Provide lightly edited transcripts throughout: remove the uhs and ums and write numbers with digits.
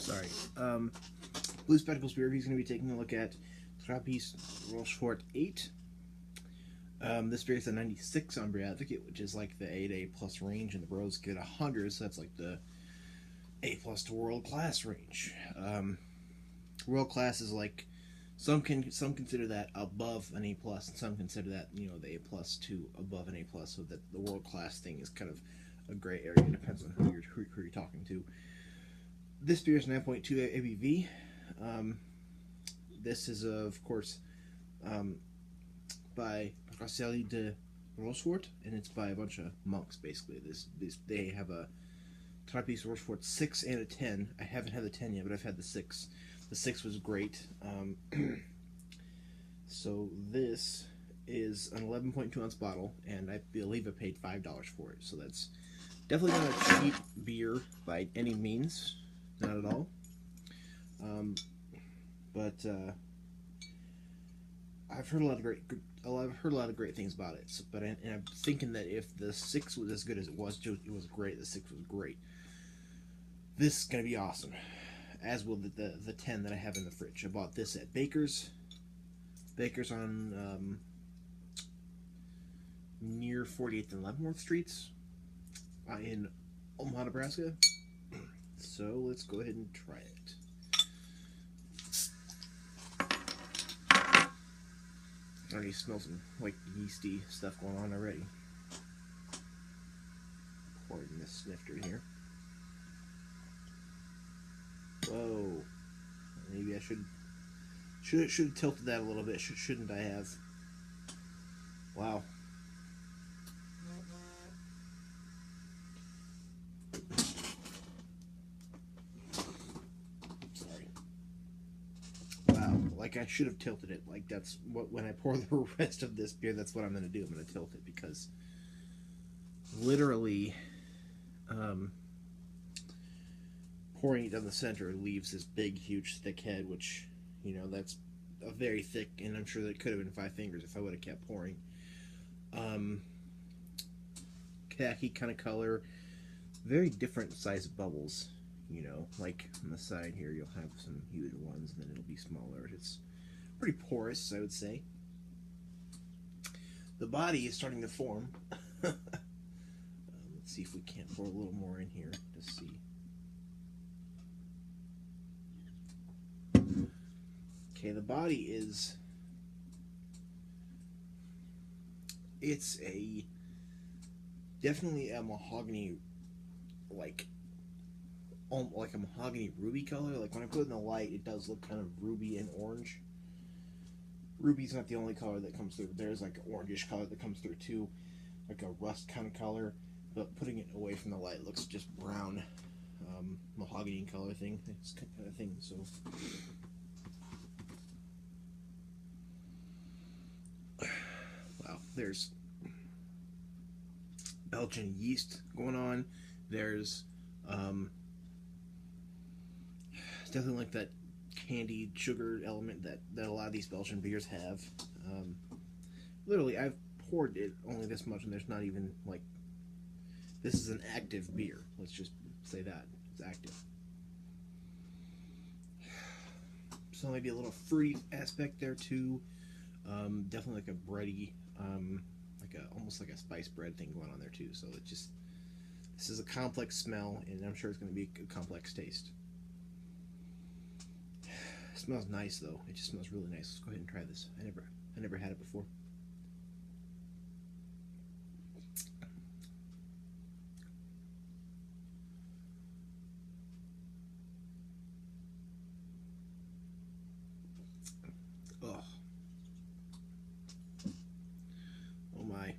sorry. Blue Spectacles beer review is going to be taking a look at Trappistes Rochefort 8. This beer is a 96 on Beer Advocate, which is like the 8A plus range, and the Bros get 100, so that's like the A plus to world class range. World class is like some consider that above an A plus, and some consider that, you know, the A plus to above an A plus. So that the world class thing is kind of a gray area. It depends on who you're talking to. This beer is 9.2 ABV. This is of course by Trappistes Rochefort, and it's by a bunch of monks basically. They have a Trappistes Rochefort 6 and a 10. I haven't had the 10 yet, but I've had the 6. The 6 was great. So this is an 11.2 ounce bottle, and I believe I paid $5 for it. So that's definitely not a cheap beer by any means, not at all. But I've heard a lot of great things about it. So, and I'm thinking that if the 6 was as good as it was great. The 6 was great. This is gonna be awesome, as will the 10 that I have in the fridge. I bought this at Baker's on near 48th and Leavenworth Streets in Omaha, Nebraska. So let's go ahead and try it. I already smell some like yeasty stuff going on already. Pour it in this snifter here. Whoa. Maybe I should have tilted that a little bit. Shouldn't I have? Wow. Sorry. Wow. Like I should have tilted it. Like that's what, when I pour the rest of this beer, that's what I'm going to do. I'm going to tilt it because literally pouring it down the center leaves this big, huge, thick head, which, you know, that's a very thick, and I'm sure that could have been 5 fingers if I would have kept pouring. Khaki kind of color, very different size bubbles, you know, like on the side here you'll have some huge ones, and then it'll be smaller. It's pretty porous, I would say. The body is starting to form. Let's see if we can't pour a little more in here to see. Okay, the body is, it's definitely a mahogany, like a mahogany ruby color. Like when I put it in the light, it does look kind of ruby and orange. Ruby's not the only color that comes through. There's like an orangish color that comes through too, like a rust kind of color. But putting it away from the light, it looks just brown, mahogany color thing. It's kind of thing. So. Wow, there's Belgian yeast going on. There's definitely like that candied sugar element that a lot of these Belgian beers have. Literally, I've poured it only this much, and there's not even like, this is an active beer. Let's just say that it's active. So maybe a little fruity aspect there too. Definitely like a bready, almost like a spice bread thing going on there too. So this is a complex smell, and I'm sure it's going to be a complex taste. It smells nice though. It just smells really nice. Let's go ahead and try this. I never had it before. Oh. Oh my.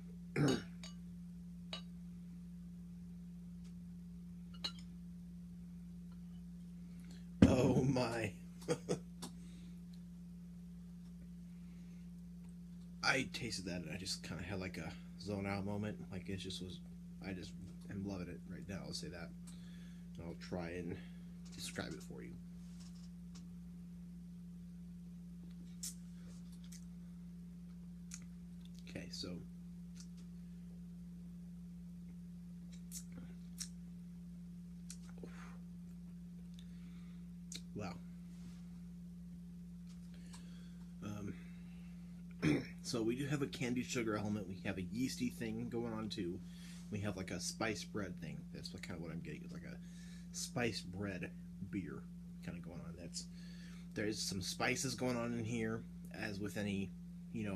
Oh my. I tasted that and I just kind of had like a zone out moment. Like it just was, I just am loving it right now. I'll say that. I'll try and describe it for you. Okay, so Wow. So we do have a candied sugar element. We have a yeasty thing going on too. We have like a spice bread thing. That's kind of what I'm getting. It's like a spice bread beer kind of going on. There's some spices going on in here, as with any,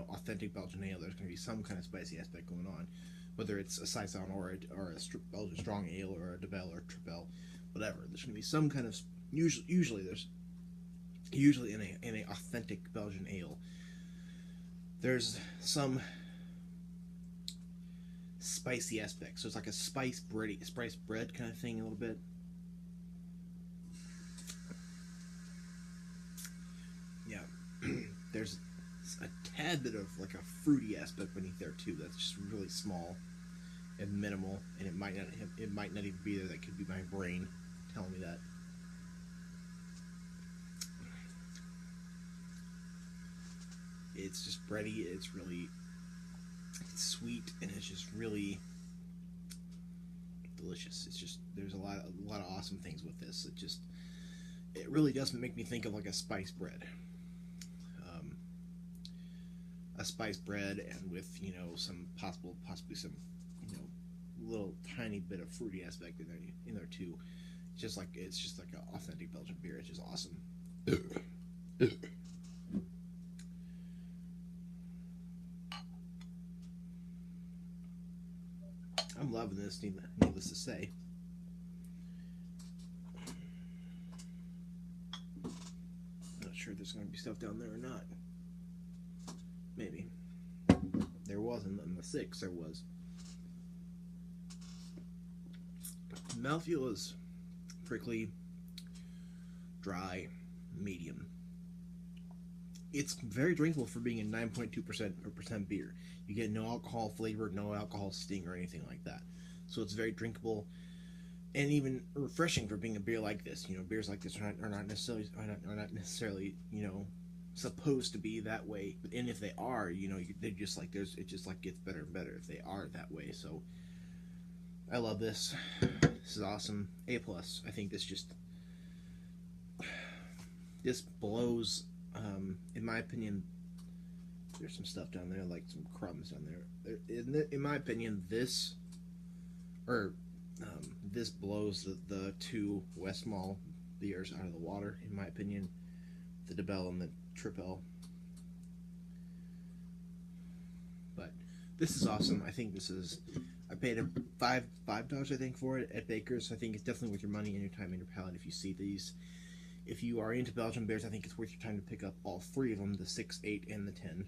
authentic Belgian ale. There's going to be some kind of spicy aspect going on, whether it's a saison or a Belgian strong ale or a Debel or Tripel, whatever. There's going to be some kind of usually in a authentic Belgian ale. There's some spicy aspect, so it's like a spice bread kind of thing a little bit. Yeah, there's a tad bit of like a fruity aspect beneath there too. That's just really small and minimal, and it might not even be there. That could be my brain telling me that. It's just bready. It's sweet, and it's just really delicious. It's just there's a lot of awesome things with this. It really does make me think of like a spice bread, a spice bread, and with some possibly some little tiny bit of fruity aspect in there too. It's just like an authentic Belgian beer. It's just awesome. I'm loving this, needless to say. Not sure if there's going to be stuff down there or not. Maybe. There wasn't. On the 6, there was. Mouthfeel is prickly, dry, medium. It's very drinkable for being a 9.2% beer. You get no alcohol flavor, no alcohol sting, or anything like that. So it's very drinkable and even refreshing for being a beer like this. Beers like this are not necessarily supposed to be that way. And if they are, it just gets better and better if they are that way. So I love this. This is awesome. A+. I think this blows. In my opinion, there's some stuff down there, like some crumbs down there. In my opinion, this blows the two Westmalle beers out of the water. In my opinion, the Debel and the Tripel. But this is awesome. I think I paid $5 I think for it at Baker's. I think it's definitely worth your money and your time and your palate if you see these. If you are into Belgian beers, I think it's worth your time to pick up all 3 of them, the 6, 8, and the 10.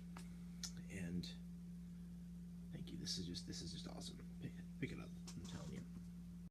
And thank you. This is just awesome. Pick it up. I'm telling you.